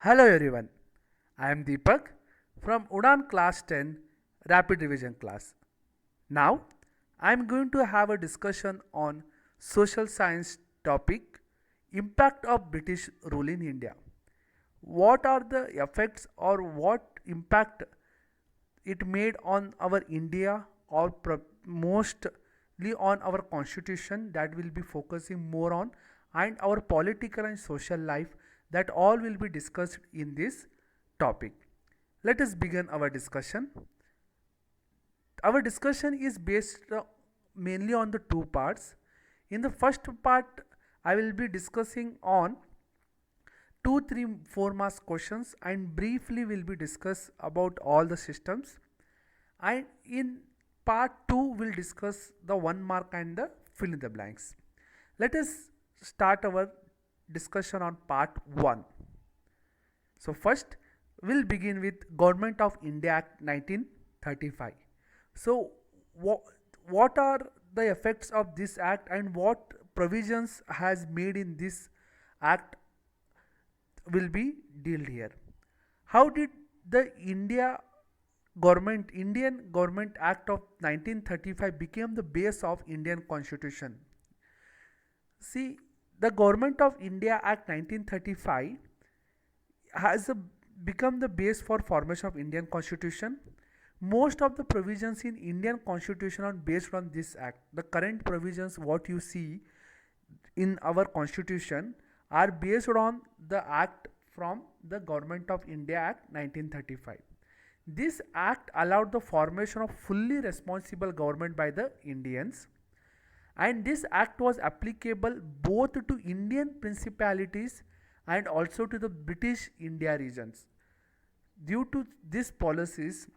Hello everyone, I am Deepak from Udan Class 10 Rapid Revision class. Now, I am going to have a discussion on social science topic impact of British rule in India. What are the effects or what impact it made on our India or mostly on our constitution that will be focusing more on and our political and social life that all will be discussed in this topic. Let us begin our discussion. Our discussion is based mainly on the two parts. In the first part, I will be discussing on 2, 3, 4 marks questions and briefly will be discuss about all the systems. And in part 2, we'll discuss the 1 mark and the fill in the blanks. Let us start our discussion on part 1. So first, we'll begin with Government of India Act 1935. So what are the effects of this act and what provisions has made in this act will be dealt here. How did the Indian Government Act of 1935 became the base of Indian Constitution? See, the Government of India Act 1935 has become the base for formation of Indian Constitution. Most of the provisions in Indian Constitution are based on this act. The current provisions what you see in our constitution are based on the act from the Government of India Act 1935. This act allowed the formation of fully responsible government by the Indians, and this act was applicable both to Indian principalities and also to the British India regions. Due to these policies,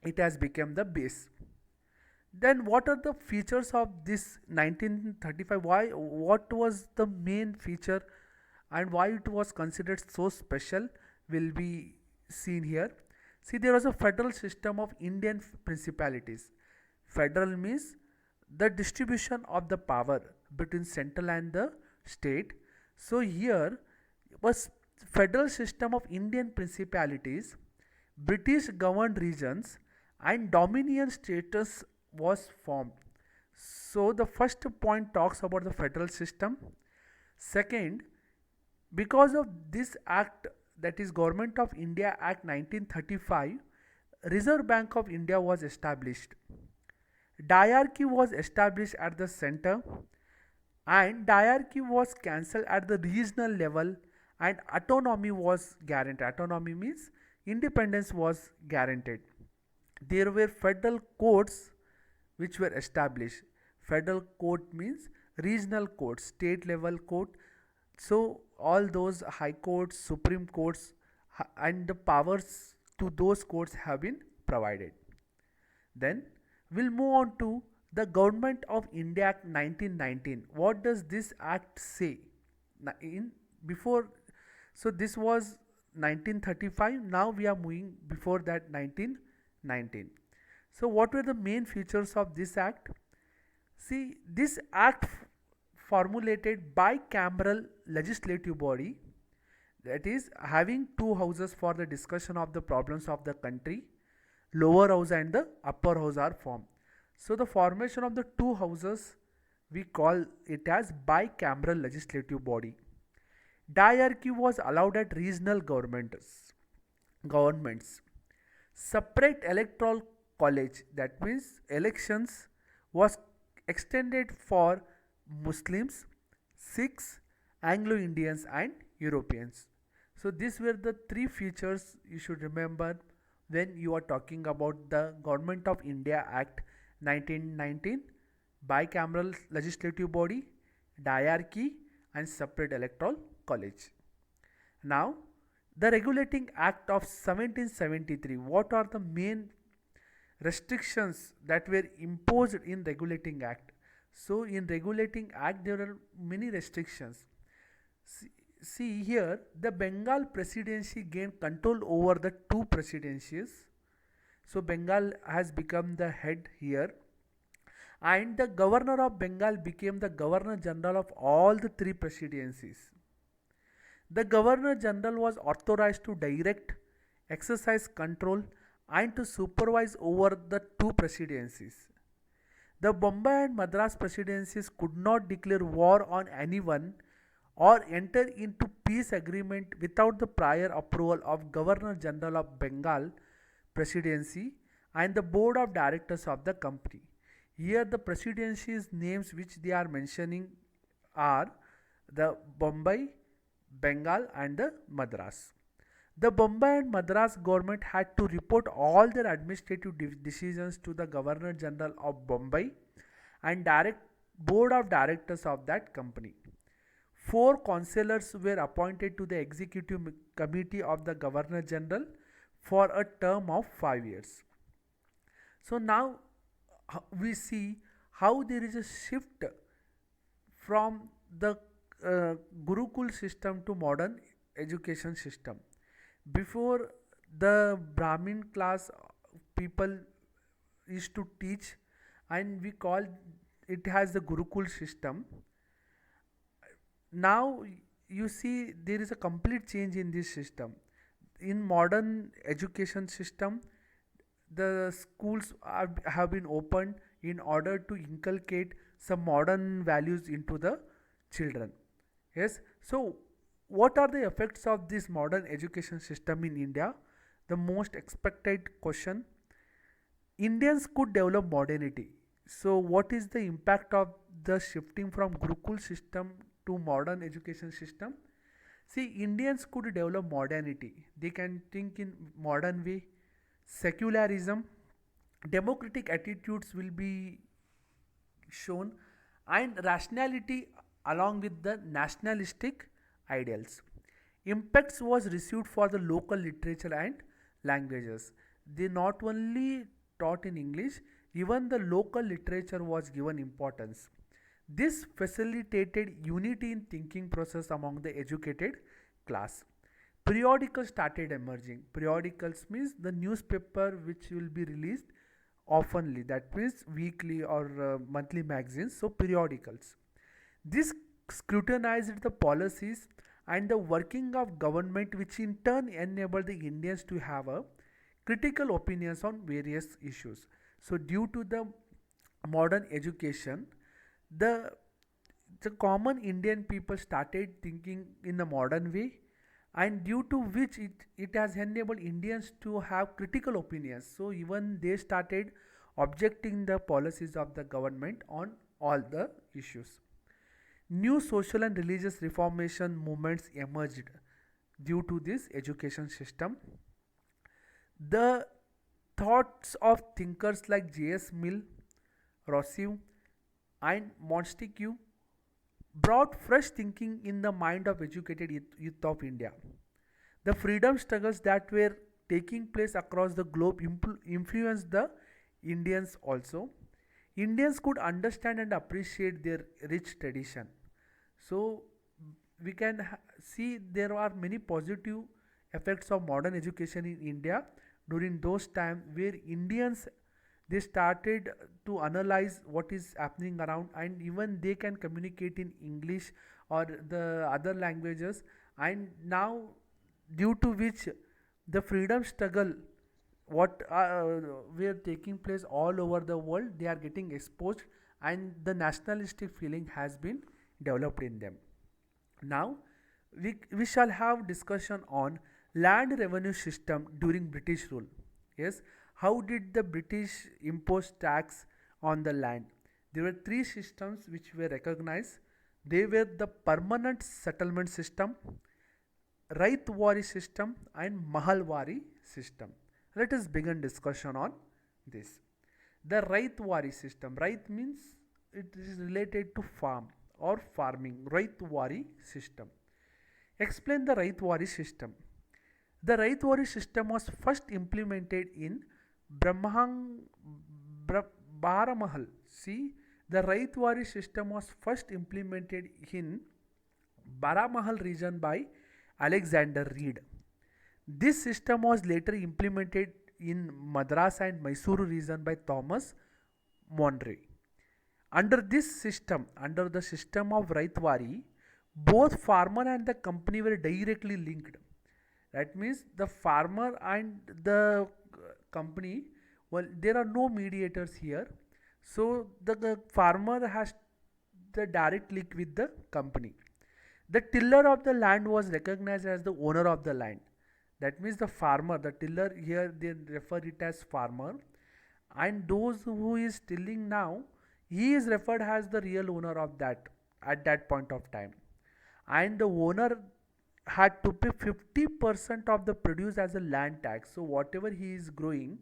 it has become the base. Then what are the features of this 1935? What was the main feature and why it was considered so special will be seen here. See, there was a federal system of Indian principalities. Federal means the distribution of the power between central and the state. So here was federal system of Indian principalities, British governed regions and dominion status was formed. So the first point talks about the federal system. Second, because of this act, that is Government of India Act 1935, Reserve Bank of India was established. Diarchy was established at the center and diarchy was cancelled at the regional level and autonomy was guaranteed. Autonomy means independence was guaranteed. There were federal courts which were established. Federal court means regional court, state level court. So all those high courts, supreme courts and the powers to those courts have been provided. Then we'll move on to the Government of India Act 1919. What does this act say? In before, so this was 1935. Now we are moving before that 1919. So what were the main features of this act? See, this act formulated bicameral legislative body, that is having two houses for the discussion of the problems of the country. Lower house and the upper house are formed. So the formation of the two houses, we call it as bicameral legislative body. Diarchy was allowed at regional governments. Separate electoral college, that means elections was extended for Muslims, Sikhs, Anglo-Indians and Europeans. So these were the three features you should remember when you are talking about the Government of India Act 1919, bicameral legislative body, diarchy and separate electoral college. Now, the Regulating Act of 1773, what are the main restrictions that were imposed in Regulating Act? So in Regulating Act there are many restrictions. See here, the Bengal presidency gained control over the two presidencies. So Bengal has become the head here, and the governor of Bengal became the governor general of all the three presidencies. The Governor General was authorized to direct, exercise control, and to supervise over the two presidencies. The Bombay and Madras presidencies could not declare war on anyone or enter into peace agreement without the prior approval of Governor General of Bengal Presidency and the board of directors of the company. Here the presidencies names which they are mentioning are the Bombay, Bengal and the Madras. The Bombay and Madras government had to report all their administrative decisions to the Governor General of Bombay and direct board of directors of that company. Four councillors were appointed to the executive committee of the Governor General for a term of 5 years. So now we see how there is a shift from the Gurukul system to modern education system. Before, the Brahmin class people used to teach, and we call it has the Gurukul system. Now you see there is a complete change in this system. In modern education system, the schools have been opened in order to inculcate some modern values into the children. Yes, so what are the effects of this modern education system in India? The most expected question: Indians could develop modernity. So what is the impact of the shifting from Gurukul system to modern education system? See, Indians could develop modernity. They can think in modern way. Secularism, democratic attitudes will be shown, and rationality along with the nationalistic ideals. Impacts was received for the local literature and languages. They not only taught in English, even the local literature was given importance. This facilitated unity in thinking process among the educated class. Periodicals started emerging. Periodicals means the newspaper which will be released oftenly, that means weekly or monthly magazines, so periodicals. This scrutinized the policies and the working of government, which in turn enabled the Indians to have a critical opinions on various issues. So due to the modern education, the the common Indian people started thinking in a modern way, and due to which it has enabled Indians to have critical opinions. So even they started objecting the policies of the government on all the issues. New social and religious reformation movements emerged due to this education system. The thoughts of thinkers like J.S. Mill, Rousseau, and Montesquieu brought fresh thinking in the mind of educated youth of India. The freedom struggles that were taking place across the globe influenced the Indians also. Indians could understand and appreciate their rich tradition. So we can see there are many positive effects of modern education in India during those times where Indians they started to analyze what is happening around, and even they can communicate in English or the other languages. And now due to which the freedom struggle what were taking place all over the world, they are getting exposed, and the nationalistic feeling has been developed in them. Now we shall have discussion on land revenue system during British rule. Yes, how did the British impose tax on the land? There were three systems which were recognized. They were the permanent settlement system, Raitwari system, and Mahalwari system. Let us begin discussion on this. The Raitwari system. Rait means it is related to farm or farming. Raitwari system. Explain the Raitwari system. The Raitwari system was first implemented in Brahmang Baramahal. See, the Raitwari system was first implemented in Baramahal region by Alexander Reed. This system was later implemented in Madras and Mysuru region by Thomas Monroe. Under this system, under the system of Raitwari, both farmer and the company were directly linked. That means the farmer and the company, well, there are no mediators here. So the farmer has the direct link with the company. The tiller of the land was recognized as the owner of the land. That means the farmer, the tiller here they refer it as farmer, and those who is tilling now, he is referred as the real owner of that at that point of time. And the owner had to pay 50% of the produce as a land tax. So whatever he is growing,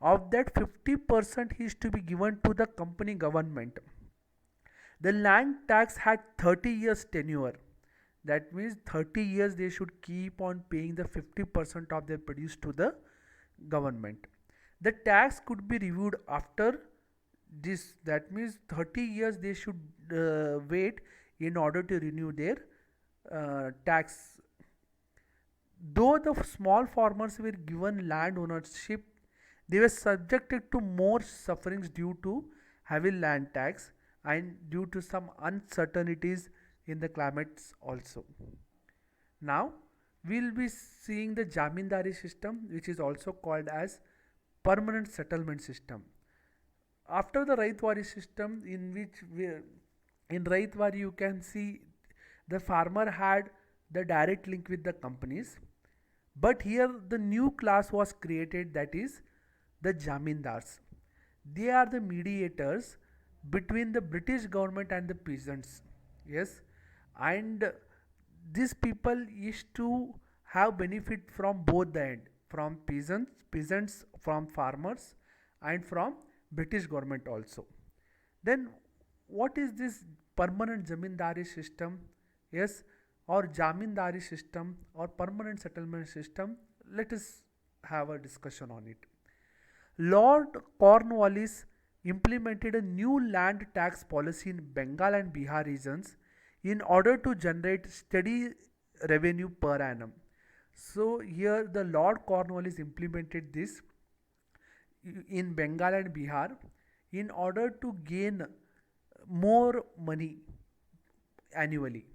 of that 50% is to be given to the company government. The land tax had 30 years tenure. That means 30 years they should keep on paying the 50% of their produce to the government. The tax could be reviewed after this. That means 30 years they should wait in order to renew their tax. Though the small farmers were given land ownership, they were subjected to more sufferings due to heavy land tax and due to some uncertainties in the climates also. Now we'll be seeing the Jamindari system, which is also called as permanent settlement system. After the Raitwari system, in Raitwari you can see the farmer had the direct link with the companies, but here the new class was created, that is the Jamindars. They are the mediators between the British government and the peasants. Yes, and these people used to have benefit from both the end, from peasants from farmers, and from British government also. Then what is this permanent zamindari system? Yes, or jamindari system or permanent settlement system? Let us have a discussion on it. Lord Cornwallis implemented a new land tax policy in Bengal and Bihar regions in order to generate steady revenue per annum. So here the Lord Cornwallis implemented this in Bengal and Bihar in order to gain more money annually.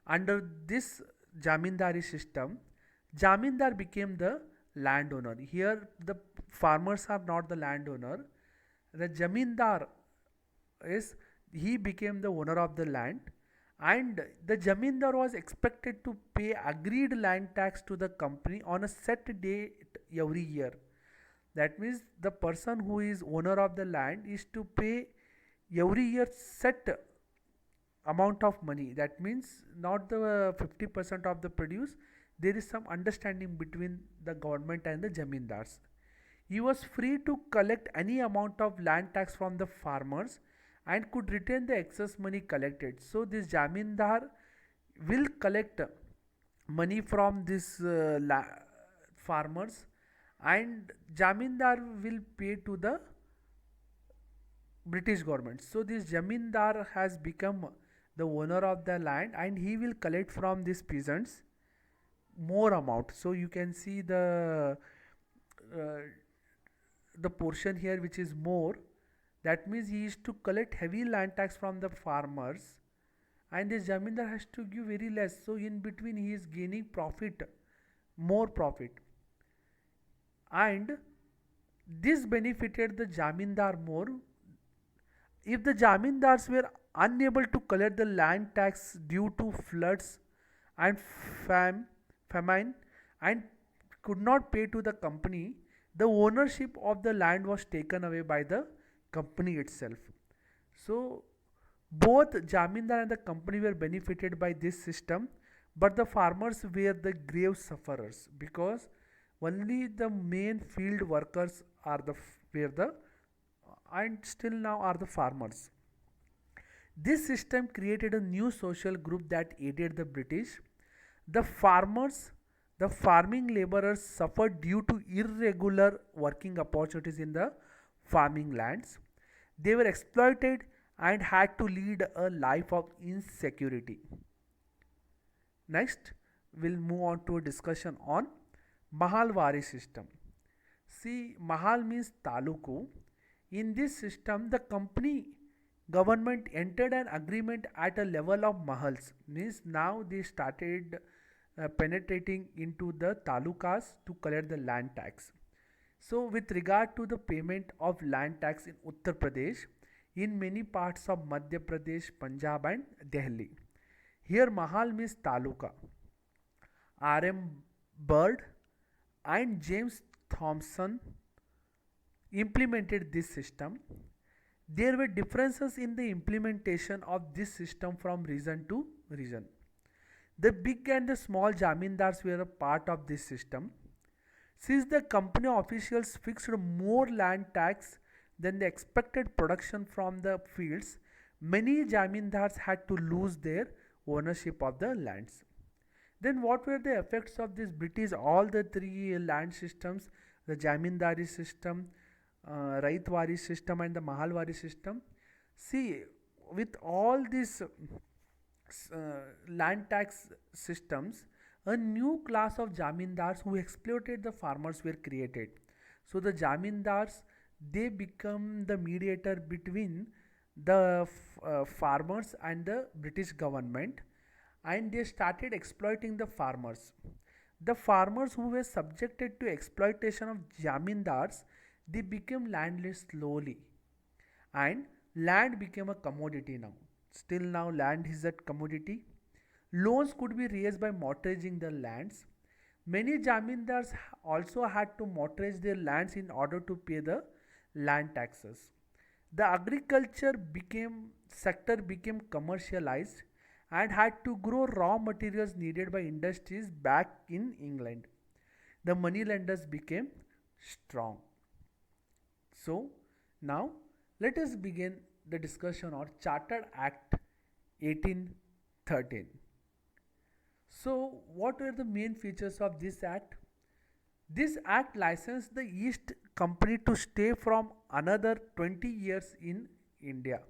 Under this Jamindari system, Jamindar became the landowner. Here, the farmers are not the landowner. The Jamindar is he became the owner of the land, and the Jamindar was expected to pay agreed land tax to the company on a set date every year. That means the person who is owner of the land is to pay every year set amount of money. That means not the 50% of the produce. There is some understanding between the government and the jamindars. He was free to collect any amount of land tax from the farmers and could retain the excess money collected. So this jamindar will collect money from this farmers, and jamindar will pay to the British government. So this jamindar has become the owner of the land, and he will collect from these peasants more amount. So you can see uh, the portion here which is more. That means he is to collect heavy land tax from the farmers, and this jamindar has to give very less. So in between he is gaining profit, more profit, and this benefited the jamindar more. If the jamindars were unable to collect the land tax due to floods and famine and could not pay to the company, the ownership of the land was taken away by the company itself. So both jamindar and the company were benefited by this system, but the farmers were the grave sufferers because only the main field workers are the were the and still now are the farmers. This system created a new social group that aided the British. The farmers, the farming laborers suffered due to irregular working opportunities in the farming lands. They were exploited and had to lead a life of insecurity. Next, we'll move on to a discussion on Mahalwari system. See, Mahal means taluku. In this system, the company government entered an agreement at a level of mahals, means now they started penetrating into the talukas to collect the land tax. So, with regard to the payment of land tax in Uttar Pradesh, in many parts of Madhya Pradesh, Punjab, and Delhi, here Mahal means taluka. R.M. Bird and James Thompson implemented this system. There were differences in the implementation of this system from region to region. The big and the small jamindars were a part of this system. Since the company officials fixed more land tax than the expected production from the fields, many jamindars had to lose their ownership of the lands. Then, what were the effects of this British? All the three land systems, the Jamindari system, Raitwari system, and the Mahalwari system. See, with all these land tax systems, a new class of jamindars who exploited the farmers were created. So the jamindars, they become the mediator between the farmers and the British government, and they started exploiting the farmers. The farmers who were subjected to exploitation of jamindars, they became landless slowly, and land became a commodity now. Still now land is a commodity. Loans could be raised by mortgaging the lands. Many jamindars also had to mortgage their lands in order to pay the land taxes. The agriculture became sector became commercialized and had to grow raw materials needed by industries back in England. The money lenders became strong. So now let us begin the discussion on Chartered Act 1813. So what were the main features of this act? This act licensed the East Company to stay from another 20 years in India.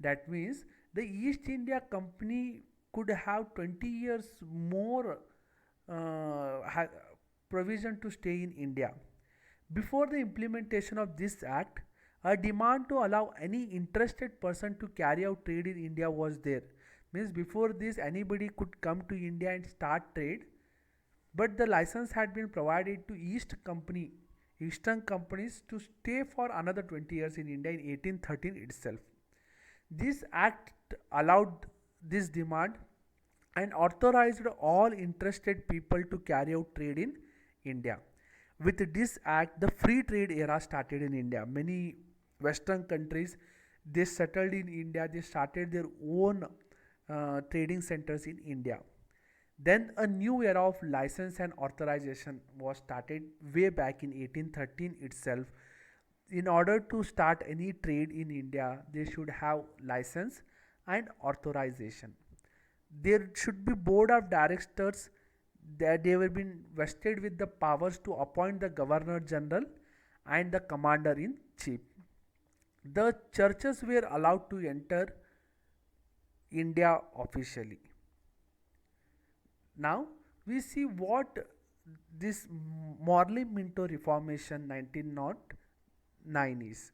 That means the East India Company could have 20 years more provision to stay in India. Before the implementation of this act, a demand to allow any interested person to carry out trade in India was there. Means before this anybody could come to India and start trade, but the license had been provided to Eastern companies to stay for another 20 years in India in 1813 itself. This act allowed this demand and authorized all interested people to carry out trade in India. With this act, the free trade era started in India. Many Western countries, they settled in India. They started their own trading centers in India. Then a new era of license and authorization was started way back in 1813 itself. In order to start any trade in India, they should have license and authorization. There should be board of directors that they were being vested with the powers to appoint the governor general and the commander in chief. The churches were allowed to enter India officially. Now we see what this Morley Minto Reformation 1909 is.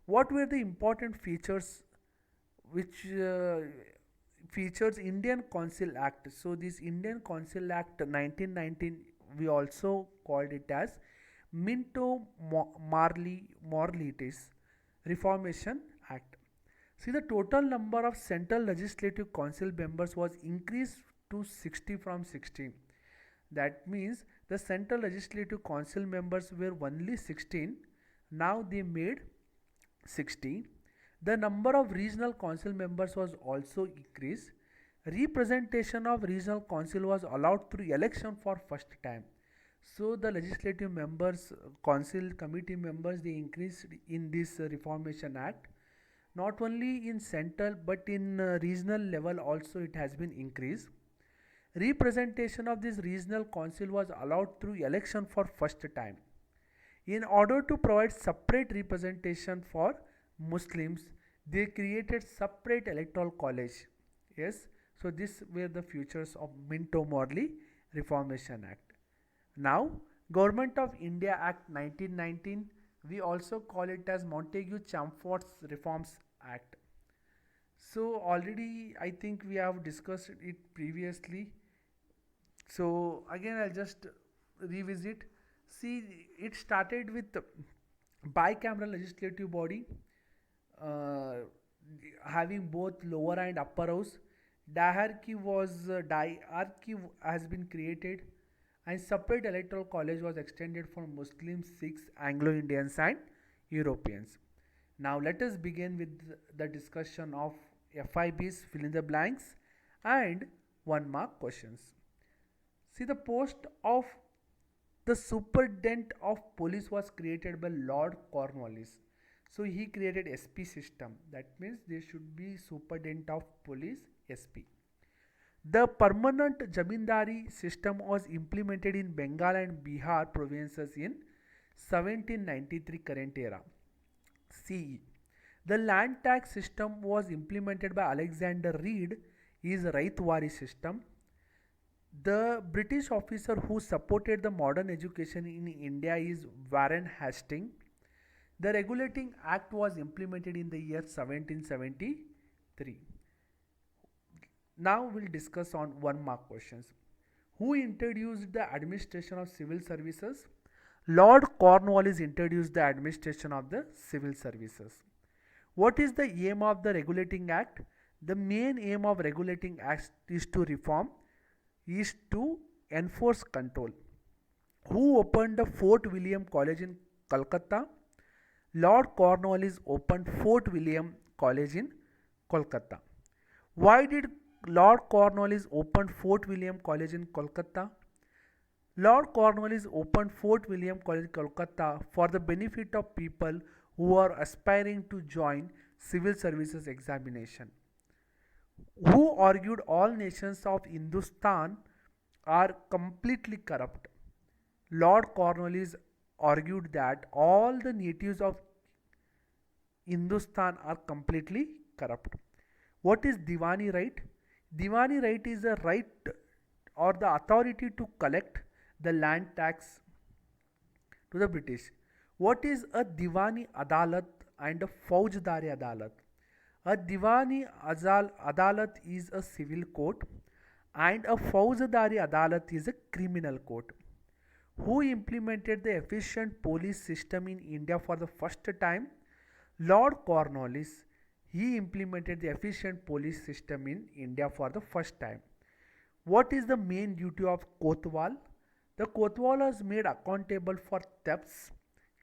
What were the important features which features Indian Council Act? So this Indian Council Act 1919, we also called it as Minto Morley's Reformation Act. See, the total number of Central Legislative Council members was increased to 60 from 16. That means the Central Legislative Council members were only 16. Now they made 60. The number of regional council members was also increased. Representation of regional council was allowed through election for first time. So the legislative members, council committee members, they increased in this Reformation Act. Not only in central but in regional level also it has been increased. Representation of this regional council was allowed through election for first time. In order to provide separate representation for Muslims, they created separate electoral college. Yes, so these were the features of Minto Morley Reformation Act. Now, Government of India Act 1919, we also call it as Montagu Chalmers Reforms Act. So already I think we have discussed it previously. So again I'll just revisit. See, it started with the bicameral legislative body, uh, having both lower and upper house. Diarchy has been created, and separate electoral college was extended for Muslims, Sikhs, Anglo-Indians, and Europeans. Now let us begin with the discussion of FIBs, fill in the blanks, and one mark questions. See, the post of the superintendent of police was created by Lord Cornwallis. So he created SP system. That means there should be superintendent of police SP. The permanent Jamindari system was implemented in Bengal and Bihar provinces in 1793 current era. CE. The land tax system was implemented by Alexander Reed is Raitwari system. The British officer who supported the modern education in India is Warren Hastings. The Regulating Act was implemented in the year 1773. Now we'll discuss on one mark questions. Who introduced the administration of civil services? Lord Cornwallis introduced the administration of the civil services. What is the aim of the Regulating Act? The main aim of Regulating Act is to reform, is to enforce control. Who opened the Fort William College in Calcutta? Lord Cornwallis opened Fort William College in Kolkata. Why did Lord Cornwallis open Fort William College in Kolkata? Lord Cornwallis opened Fort William College, Kolkata for the benefit of people who are aspiring to join civil services examination. Who argued all nations of Hindustan are completely corrupt? Lord Cornwallis argued that all the natives of Hindustan are completely corrupt. What is Diwani right? Diwani right is a right or the authority to collect the land tax to the British. What is a Diwani Adalat and a Faujdari Adalat? A Diwani Adalat is a civil court and a Faujdari Adalat is a criminal court. Who implemented the efficient police system in India for the first time? Lord Cornwallis. He implemented the efficient police system in India for the first time. What is the main duty of Kotwal? The Kotwal was made accountable for thefts,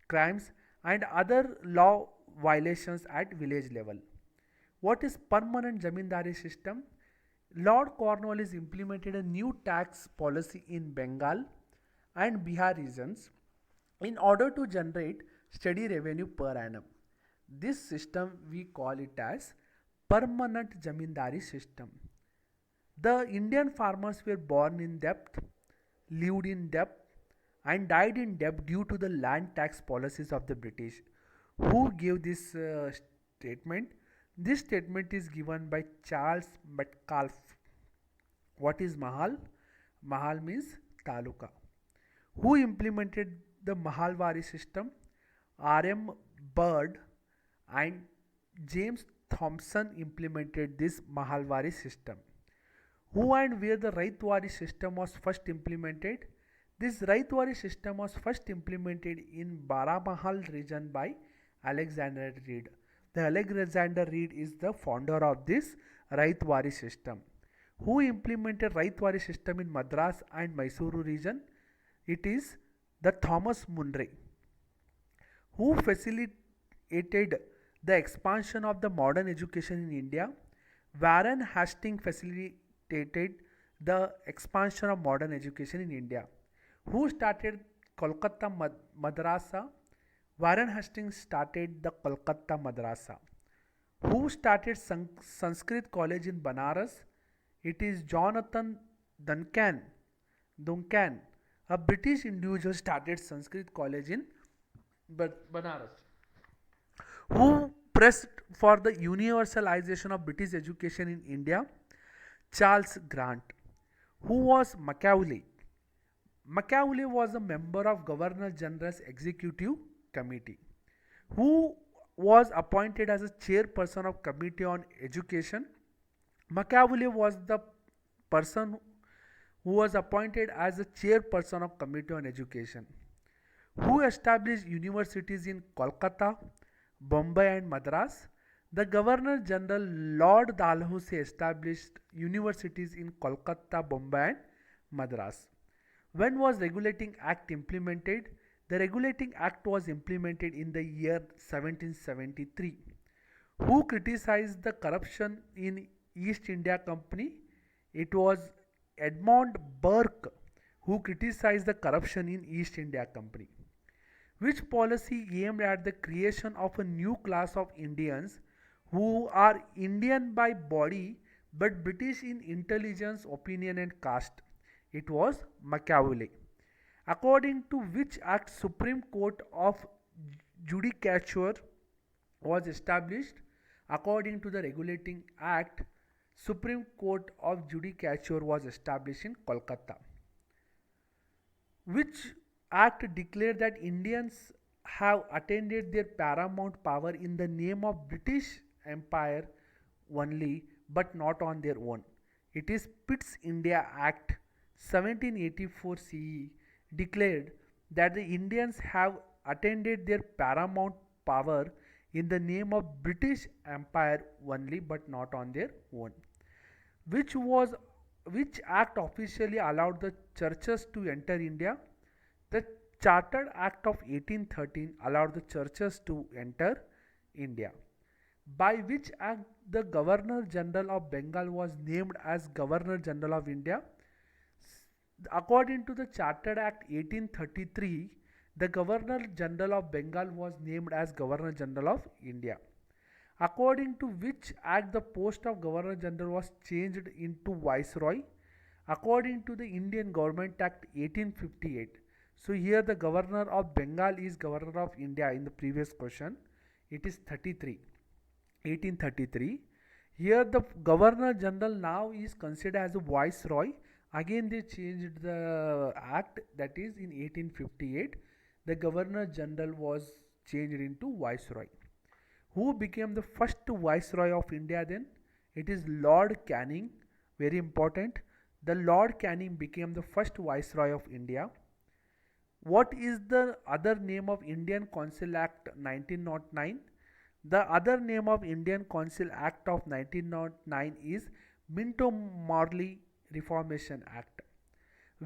crimes, and other law violations at village level. What is permanent Jamindari system? Lord Cornwallis implemented a new tax policy in Bengal and Bihar regions in order to generate steady revenue per annum. This system we call it as permanent Jamindari system. The Indian farmers were born in debt, lived in debt, and died in debt due to the land tax policies of the British. Who gave this statement? This statement is given by Charles Metcalfe. What is Mahal? Mahal means taluka. Who implemented the Mahalwari system? R.M. Bird and James Thompson implemented this Mahalwari system. Who and where the Raitwari system was first implemented? This Raitwari system was first implemented in Baramahal region by Alexander Reed. The Alexander Reed is the founder of this Raitwari system. Who implemented Raitwari system in Madras and Mysuru region? It is the Thomas Munro. Who facilitated the expansion of the modern education in India? Warren Hastings facilitated the expansion of modern education in India. Who started Kolkata Madrasa? Warren Hastings started the Kolkata Madrasa. Who started Sanskrit College in Banaras? It is Jonathan Duncan, a British individual started Sanskrit College in Banaras. Who pressed for the universalization of British education in India? Charles Grant. Who was Macaulay? Macaulay was a member of Governor General's Executive Committee. Who was appointed as a chairperson of Committee on Education. Machiavelli was the person who was appointed as a chairperson of Committee on Education, who established universities in Kolkata, Bombay and Madras. The Governor General Lord Dalhousie established universities in Kolkata, Bombay and Madras. When was Regulating Act implemented? The Regulating Act was implemented in the year 1773. Who criticized the corruption in East India Company? It was Edmund Burke who criticized the corruption in East India Company. Which policy aimed at the creation of a new class of Indians who are Indian by body but British in intelligence, opinion and caste? It was Machiavelli. According to which act Supreme Court of Judicature was established? According to the Regulating Act, Supreme Court of Judicature was established in Kolkata. Which act declared that Indians have attained their paramount power in the name of British Empire only but not on their own? It is Pitt's India Act 1784 CE declared that the Indians have attained their paramount power in the name of British Empire only but not on their own. Which was which act officially allowed the churches to enter India? The Chartered Act of 1813 allowed the churches to enter India. By which act the Governor General of Bengal was named as Governor General of India? According to the Chartered Act 1833, the Governor General of Bengal was named as Governor General of India. According to which act the post of Governor General was changed into Viceroy? According to the Indian Government Act 1858. So here the Governor of Bengal is Governor of India in the previous question. It is 1833. Here the Governor General now is considered as a Viceroy. Again they changed the act, that is in 1858 the Governor General was changed into Viceroy. Who became the first Viceroy of India then? It is Lord Canning. Very important. The Lord Canning became the first Viceroy of India. What is the other name of Indian Council Act 1909? The other name of Indian Council Act of 1909 is Minto-Morley Reformation Act.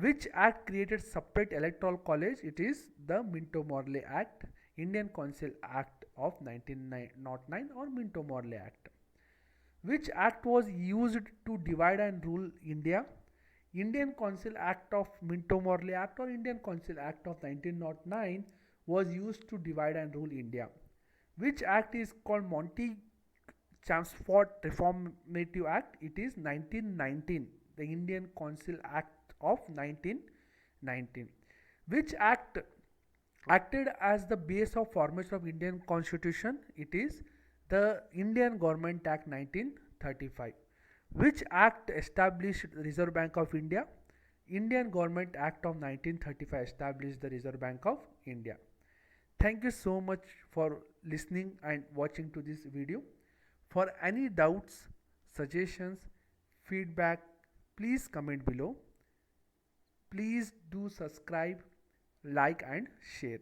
Which act created separate electoral college? It is the Minto-Morley Act, Indian Council Act of 1909 or Minto-Morley Act. Which act was used to divide and rule India? Indian Council Act of Minto-Morley Act or Indian Council Act of 1909 was used to divide and rule India. Which act is called Monty Chelmsford Reformative Act? It is 1919, the Indian Council Act of 1919. Which act acted as the base of formation of Indian Constitution? It is the Indian Government Act 1935. Which act established the Reserve Bank of India? Indian Government Act of 1935 established the Reserve Bank of India. Thank you so much for listening and watching to this video. For any doubts, suggestions, feedback, please comment below. Please do subscribe, like and share.